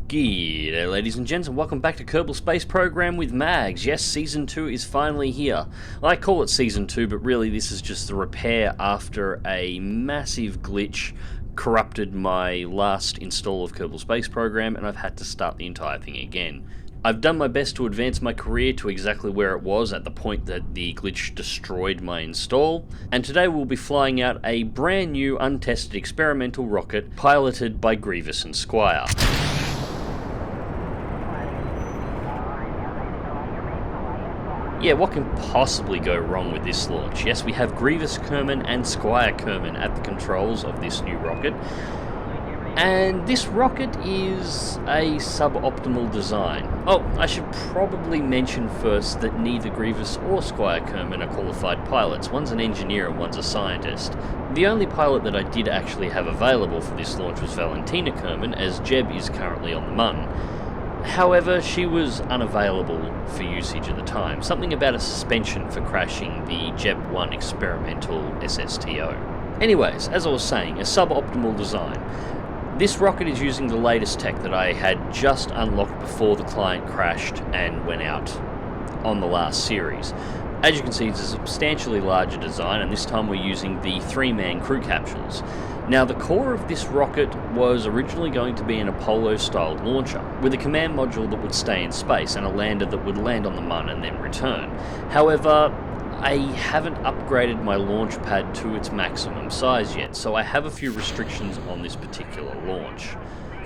G'day ladies and gents, and welcome back to Kerbal Space Program with Mags. Yes, Season 2 is finally here. I call it Season 2, but really this is just the repair after a massive glitch corrupted my last install of Kerbal Space Program, and I've had to start the entire thing again. I've done my best to advance my career to exactly where it was at the point that the glitch destroyed my install, and today we'll be flying out a brand new untested experimental rocket piloted by Griviues and Squire. Yeah, what can possibly go wrong with this launch? Yes, we have Squire Kerman and Squire Kerman at the controls of this new rocket. And this rocket is a suboptimal design. Oh, I should probably mention first that neither Griviues or Squire Kerman are qualified pilots. One's an engineer and one's a scientist. The only pilot that I did actually have available for this launch was Valentina Kerman, as Jeb is currently on the Mun. However, she was unavailable for usage at the time. Something about a suspension for crashing the Jeb 1 experimental SSTO. Anyways, as I was saying, a suboptimal design. This rocket is using the latest tech that I had just unlocked before the client crashed and went out on the last series. As you can see, it's a substantially larger design, and this time we're using the 3-man crew capsules. Now, the core of this rocket was originally going to be an Apollo-styled launcher, with a command module that would stay in space and a lander that would land on the Mun and then return. However, I haven't upgraded my launch pad to its maximum size yet, so I have a few restrictions on this particular launch.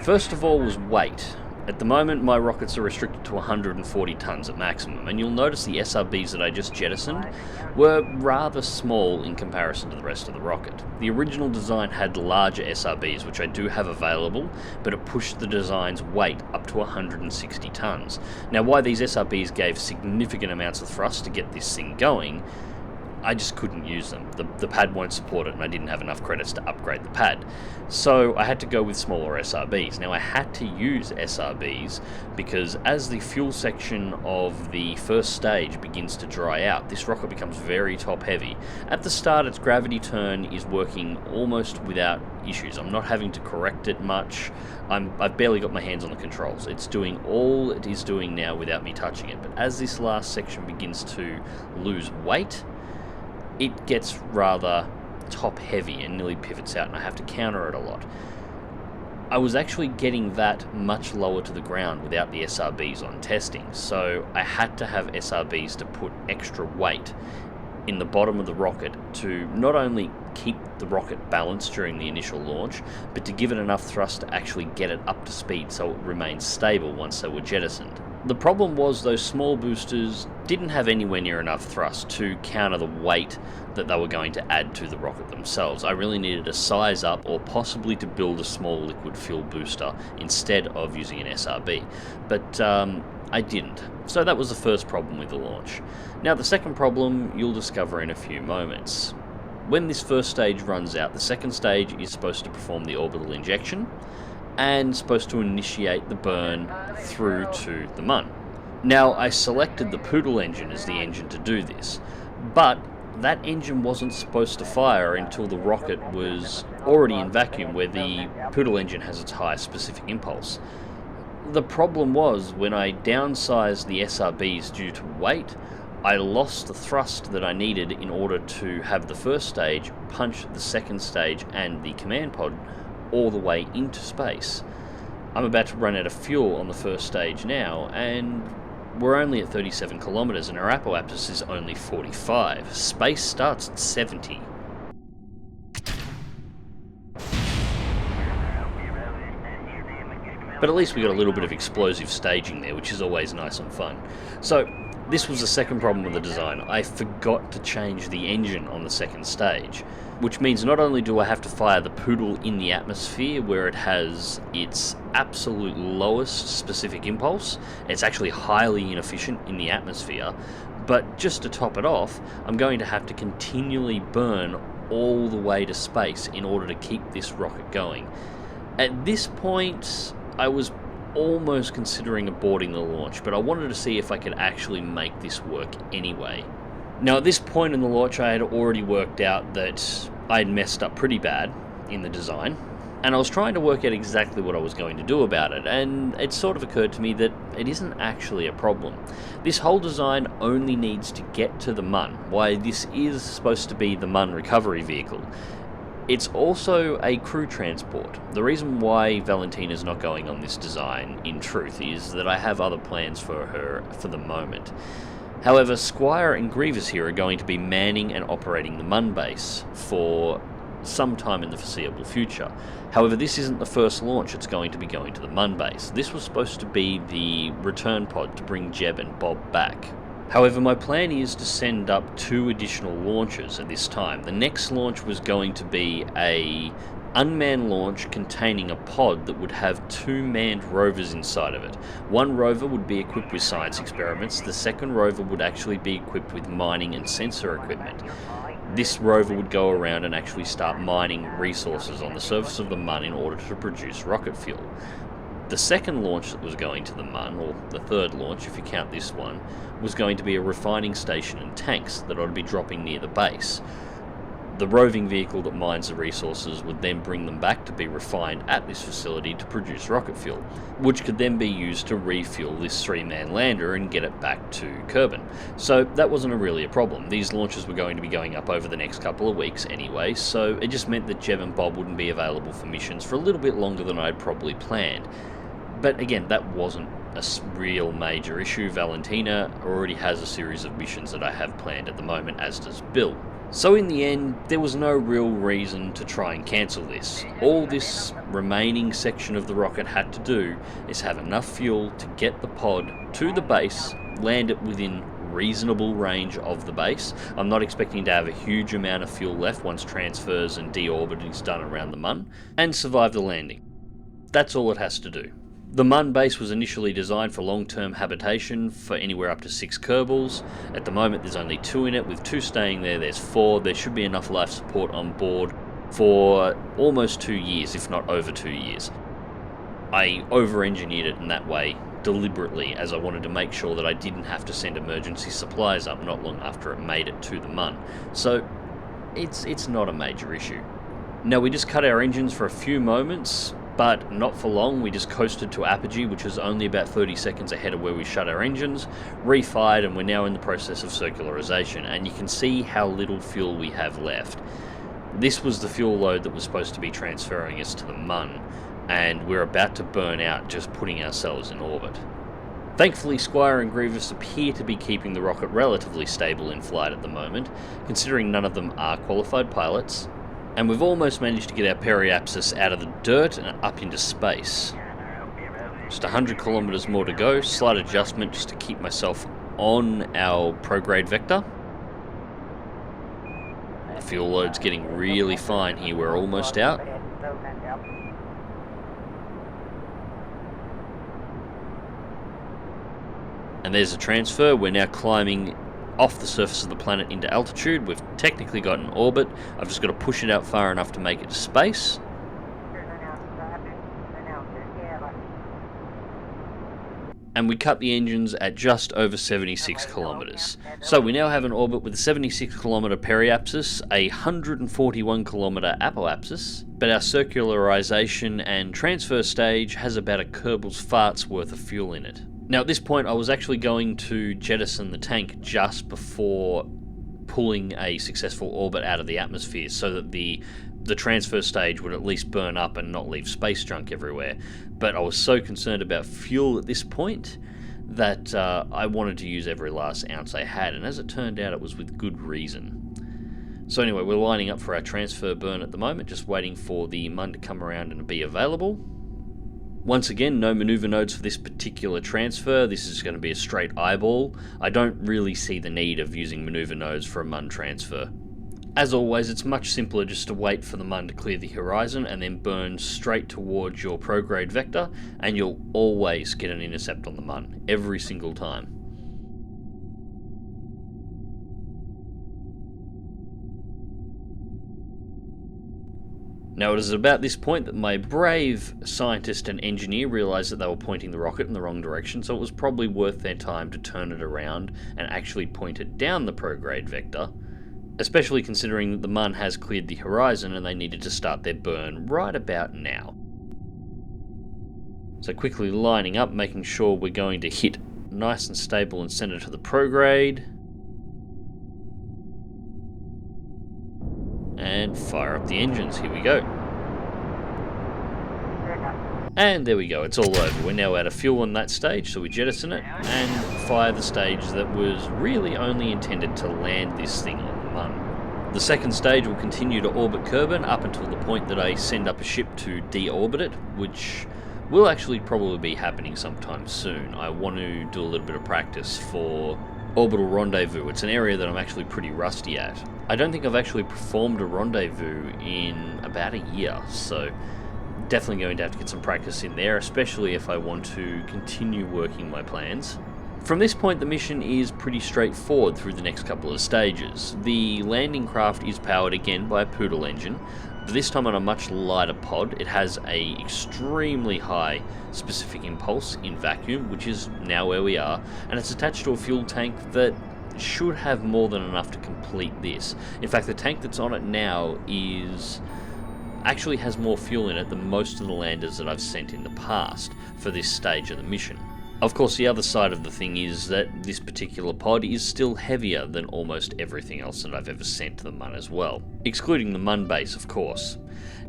First of all was weight. At the moment, my rockets are restricted to 140 tons at maximum, and you'll notice the SRBs that I just jettisoned were rather small in comparison to the rest of the rocket. The original design had larger SRBs, which I do have available, but it pushed the design's weight up to 160 tons. Now, why these SRBs gave significant amounts of thrust to get this thing going, I just couldn't use them. The pad won't support it, and I didn't have enough credits to upgrade the pad. So I had to go with smaller SRBs. Now, I had to use SRBs because as the fuel section of the first stage begins to dry out, this rocket becomes very top heavy. At the start, its gravity turn is working almost without issues. I'm not having to correct it much. I've barely got my hands on the controls. It's doing all it is doing now without me touching it. But as this last section begins to lose weight, it gets rather top heavy and nearly pivots out, and I have to counter it a lot. I was actually getting that much lower to the ground without the SRBs on testing, so I had to have SRBs to put extra weight in the bottom of the rocket to not only keep the rocket balanced during the initial launch, but to give it enough thrust to actually get it up to speed so it remains stable once they were jettisoned. The problem was those small boosters didn't have anywhere near enough thrust to counter the weight that they were going to add to the rocket themselves. I really needed to size up or possibly to build a small liquid fuel booster instead of using an SRB, but I didn't. So that was the first problem with the launch. Now, the second problem you'll discover in a few moments. When this first stage runs out, the second stage is supposed to perform the orbital injection and supposed to initiate the burn through to the Mun. Now, I selected the Poodle engine as the engine to do this, but that engine wasn't supposed to fire until the rocket was already in vacuum, where the Poodle engine has its highest specific impulse. The problem was, when I downsized the SRBs due to weight, I lost the thrust that I needed in order to have the first stage punch the second stage and the command pod all the way into space. I'm about to run out of fuel on the first stage now, and we're only at 37 kilometers, and our apoapsis is only 45. Space starts at 70. But at least we got a little bit of explosive staging there, which is always nice and fun. So, this was the second problem with the design. I forgot to change the engine on the second stage, which means not only do I have to fire the Poodle in the atmosphere where it has its absolute lowest specific impulse, it's actually highly inefficient in the atmosphere, but just to top it off, I'm going to have to continually burn all the way to space in order to keep this rocket going. At this point, I was almost considering aborting the launch, but I wanted to see if I could actually make this work anyway. Now, at this point in the launch, I had already worked out that I had messed up pretty bad in the design, And I was trying to work out exactly what I was going to do about it, and it sort of occurred to me that it isn't actually a problem. This whole design only needs to get to the Mun. Why this is supposed to be the Mun recovery vehicle. It's also a crew transport. The reason why Valentina's not going on this design, in truth, is that I have other plans for her for the moment. However, Squire and Griviues here are going to be manning and operating the Mun base for some time in the foreseeable future. However, this isn't the first launch it's going to be going to the Mun base. This was supposed to be the return pod to bring Jeb and Bob back. However, my plan is to send up 2 additional launches at this time. The next launch was going to be a unmanned launch containing a pod that would have 2 manned rovers inside of it. One rover would be equipped with science experiments, the second rover would actually be equipped with mining and sensor equipment. This rover would go around and actually start mining resources on the surface of the Mun in order to produce rocket fuel. The second launch that was going to the Mun, or the third launch if you count this one, was going to be a refining station and tanks that ought to be dropping near the base. The roving vehicle that mines the resources would then bring them back to be refined at this facility to produce rocket fuel, which could then be used to refuel this 3-man lander and get it back to Kerbal. So that wasn't really a problem. These launches were going to be going up over the next couple of weeks anyway, so it just meant that Jeb and Bob wouldn't be available for missions for a little bit longer than I'd probably planned. But again, that wasn't a real major issue. Valentina already has a series of missions that I have planned at the moment, as does Bill. So in the end, there was no real reason to try and cancel this. All this remaining section of the rocket had to do is have enough fuel to get the pod to the base, land it within reasonable range of the base. I'm not expecting to have a huge amount of fuel left once transfers and deorbiting is done around the Mun, and survive the landing. That's all it has to do. The Mun base was initially designed for long-term habitation for anywhere up to 6 Kerbals. At the moment there's only 2 in it, with 2 staying there, there's 4. There should be enough life support on board for almost 2 years, if not over 2 years. I over-engineered it in that way deliberately, as I wanted to make sure that I didn't have to send emergency supplies up not long after it made it to the Mun. So it's not a major issue. Now we just cut our engines for a few moments, but not for long. We just coasted to apogee, which is only about 30 seconds ahead of where we shut our engines, refired, and we're now in the process of circularization, and you can see how little fuel we have left. This was the fuel load that was supposed to be transferring us to the Mun, and we're about to burn out just putting ourselves in orbit. Thankfully, Squire and Griviues appear to be keeping the rocket relatively stable in flight at the moment, considering none of them are qualified pilots. And we've almost managed to get our periapsis out of the dirt and up into space. Just 100 kilometers more to go, slight adjustment just to keep myself on our prograde vector. The fuel load's getting really fine here, we're almost out. And there's a transfer, we're now climbing off the surface of the planet into altitude. We've technically got an orbit. I've just got to push it out far enough to make it to space. And we cut the engines at just over 76 kilometers. So we now have an orbit with a 76 kilometer periapsis, a 141 kilometer apoapsis, but our circularization and transfer stage has about a Kerbal's fart's worth of fuel in it. Now at this point I was actually going to jettison the tank just before pulling a successful orbit out of the atmosphere so that the transfer stage would at least burn up and not leave space junk everywhere. But I was so concerned about fuel at this point that I wanted to use every last ounce I had, and as it turned out it was with good reason. So anyway, we're lining up for our transfer burn at the moment, just waiting for the Mun to come around and be available. Once again, no maneuver nodes for this particular transfer. This is going to be a straight eyeball. I don't really see the need of using maneuver nodes for a Mun transfer. As always, it's much simpler just to wait for the Mun to clear the horizon and then burn straight towards your prograde vector, and you'll always get an intercept on the Mun, every single time. Now it is about this point that my brave scientist and engineer realised that they were pointing the rocket in the wrong direction, so it was probably worth their time to turn it around and actually point it down the prograde vector especially considering that the Mun has cleared the horizon and they needed to start their burn right about now. So quickly lining up, making sure we're going to hit nice and stable and send it to the prograde. And fire up the engines, here we go. And there we go, it's all over. We're now out of fuel on that stage, so we jettison it and fire the stage that was really only intended to land this thing on the Mun. The second stage will continue to orbit Kerbal up until the point that I send up a ship to deorbit it, which will actually probably be happening sometime soon. I want to do a little bit of practice for orbital rendezvous. It's an area that I'm actually pretty rusty at. I don't think I've actually performed a rendezvous in about a year, so definitely going to have to get some practice in there, especially if I want to continue working my plans. From this point, the mission is pretty straightforward through the next couple of stages. The landing craft is powered again by a Poodle engine, but this time on a much lighter pod. It has a extremely high specific impulse in vacuum, which is now where we are, and it's attached to a fuel tank that should have more than enough to complete this. In fact, the tank that's on it now actually has more fuel in it than most of the landers that I've sent in the past for this stage of the mission. Of course, the other side of the thing is that this particular pod is still heavier than almost everything else that I've ever sent to the Mun as well, excluding the Mun base, of course.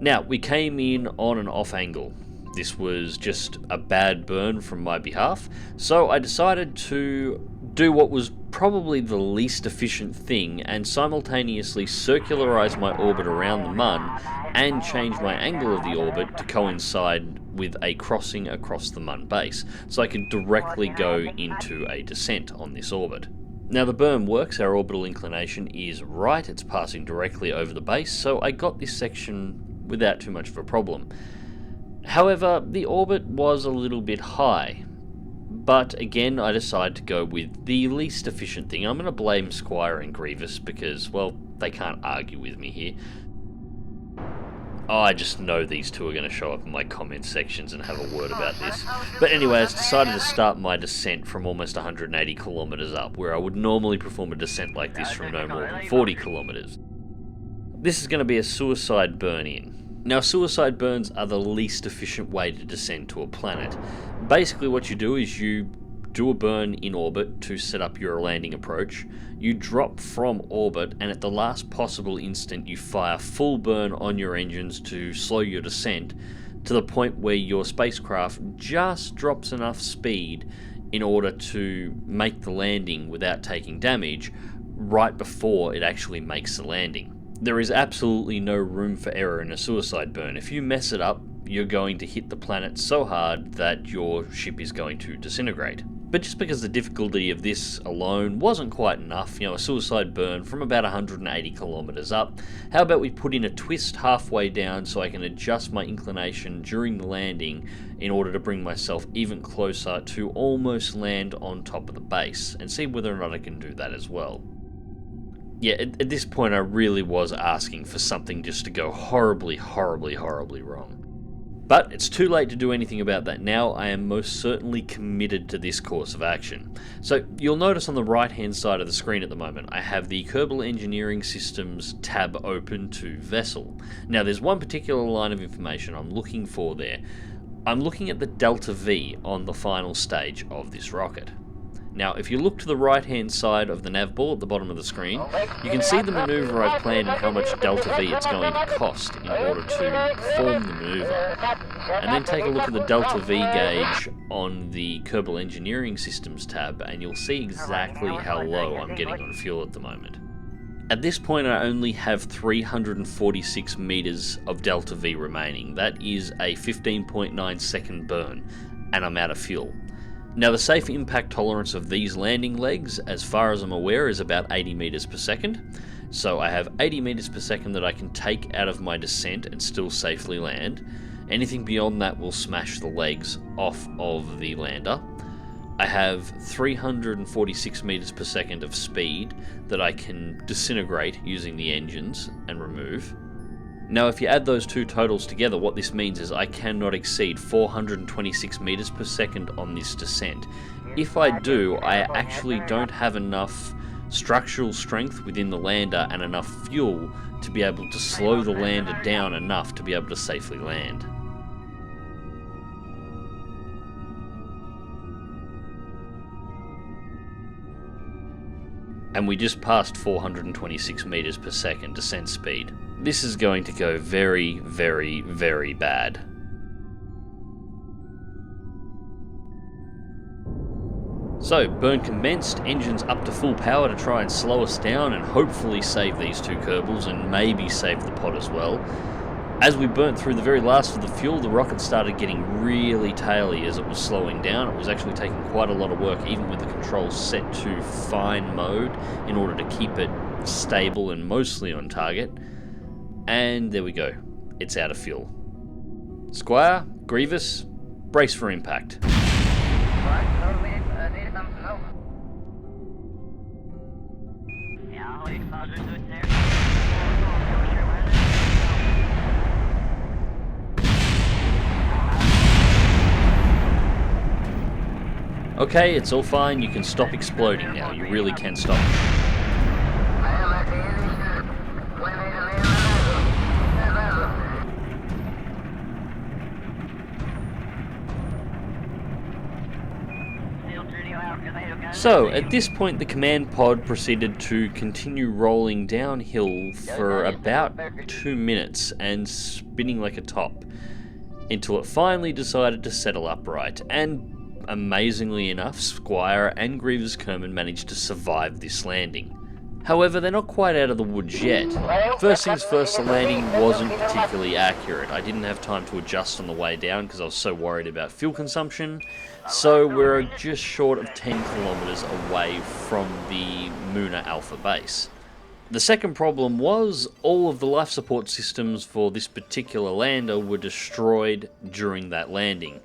Now, we came in on an off angle. This was just a bad burn from my behalf, so I decided to do what was probably the least efficient thing and simultaneously circularize my orbit around the Mun and change my angle of the orbit to coincide with a crossing across the Mun base, so I could directly go into a descent on this orbit. Now the burn works, our orbital inclination is right, it's passing directly over the base, so I got this section without too much of a problem. However, the orbit was a little bit high, but again I decided to go with the least efficient thing. I'm going to blame Squire and Grivius because, well, they can't argue with me here. Oh, I just know these two are going to show up in my comment sections and have a word about this. But anyway, I decided to start my descent from almost 180 kilometers up, where I would normally perform a descent like this from no more than 40 kilometers. This is going to be a suicide burn-in. Now, suicide burns are the least efficient way to descend to a planet. Basically what you do is you do a burn in orbit to set up your landing approach, you drop from orbit, and at the last possible instant you fire full burn on your engines to slow your descent to the point where your spacecraft just drops enough speed in order to make the landing without taking damage right before it actually makes the landing. There is absolutely no room for error in a suicide burn. If you mess it up, you're going to hit the planet so hard that your ship is going to disintegrate. But just because the difficulty of this alone wasn't quite enough, a suicide burn from about 180 kilometers up, how about we put in a twist halfway down so I can adjust my inclination during the landing in order to bring myself even closer to almost land on top of the base, and see whether or not I can do that as well. Yeah, at this point I really was asking for something just to go horribly, horribly, horribly wrong. But it's too late to do anything about that now. I am most certainly committed to this course of action. So you'll notice on the right hand side of the screen at the moment I have the Kerbal Engineering Systems tab open to Vessel. Now there's one particular line of information I'm looking for there. I'm looking at the Delta V on the final stage of this rocket. Now, if you look to the right-hand side of the nav ball at the bottom of the screen, you can see the manoeuvre I've planned and how much Delta V it's going to cost in order to perform the manoeuvre. And then take a look at the Delta V gauge on the Kerbal Engineering Systems tab, and you'll see exactly how low I'm getting on fuel at the moment. At this point, I only have 346 meters of Delta V remaining. That is a 15.9 second burn, and I'm out of fuel. Now the safe impact tolerance of these landing legs, as far as I'm aware, is about 80 meters per second. So I have 80 meters per second that I can take out of my descent and still safely land. Anything beyond that will smash the legs off of the lander. I have 346 meters per second of speed that I can disintegrate using the engines and remove. Now if you add those two totals together, what this means is I cannot exceed 426 meters per second on this descent. If I do, I actually don't have enough structural strength within the lander and enough fuel to be able to slow the lander down enough to be able to safely land. And we just passed 426 meters per second descent speed. This is going to go very, very, very bad. So, burn commenced, engines up to full power to try and slow us down and hopefully save these two Kerbals and maybe save the pod as well. As we burnt through the very last of the fuel, the rocket started getting really taily as it was slowing down. It was actually taking quite a lot of work, even with the controls set to fine mode, in order to keep it stable and mostly on target. And there we go, it's out of fuel. Squire, Grivius, brace for impact. Okay, it's all fine, you can stop exploding now, you really can stop. So, at this point the command pod proceeded to continue rolling downhill for about 2 minutes and spinning like a top, until it finally decided to settle upright, and amazingly enough, Squire and Grivius Kerman managed to survive this landing. However, they're not quite out of the woods yet. First things first, the landing wasn't particularly accurate. I didn't have time to adjust on the way down because I was so worried about fuel consumption. So we're just short of 10 kilometers away from the Muna Alpha base. The second problem was all of the life support systems for this particular lander were destroyed during that landing,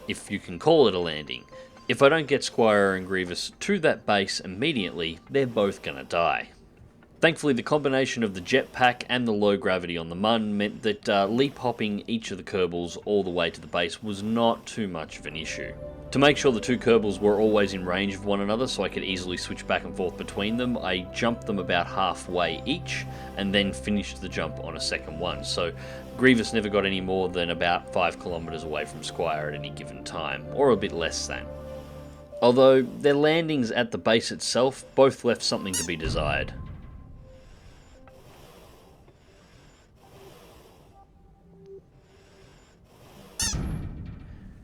if you can call it a landing. If I don't get Squire and Grivius to that base immediately, they're both gonna die. Thankfully, the combination of the jetpack and the low gravity on the Mun meant that leap hopping each of the Kerbals all the way to the base was not too much of an issue. To make sure the two Kerbals were always in range of one another so I could easily switch back and forth between them, I jumped them about halfway each and then finished the jump on a second one. So Grivius never got any more than about 5 kilometers away from Squire at any given time, or a bit less than. Although their landings at the base itself both left something to be desired.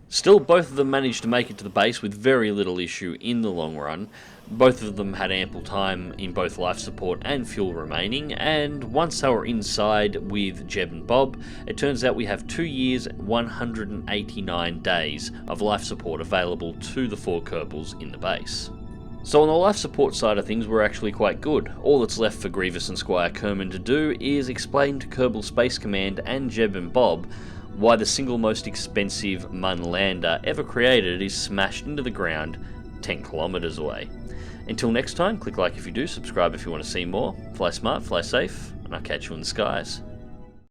Still, both of them managed to make it to the base with very little issue in the long run. Both of them had ample time in both life support and fuel remaining, and once they were inside with Jeb and Bob, it turns out we have 2 years, 189 days of life support available to the 4 Kerbals in the base. So on the life support side of things, we're actually quite good. All that's left for Grivius and Squire Kerman to do is explain to Kerbal Space Command and Jeb and Bob why the single most expensive Mun lander ever created is smashed into the ground 10 kilometers away. Until next time, click like if you do, subscribe if you want to see more. Fly smart, fly safe, and I'll catch you in the skies.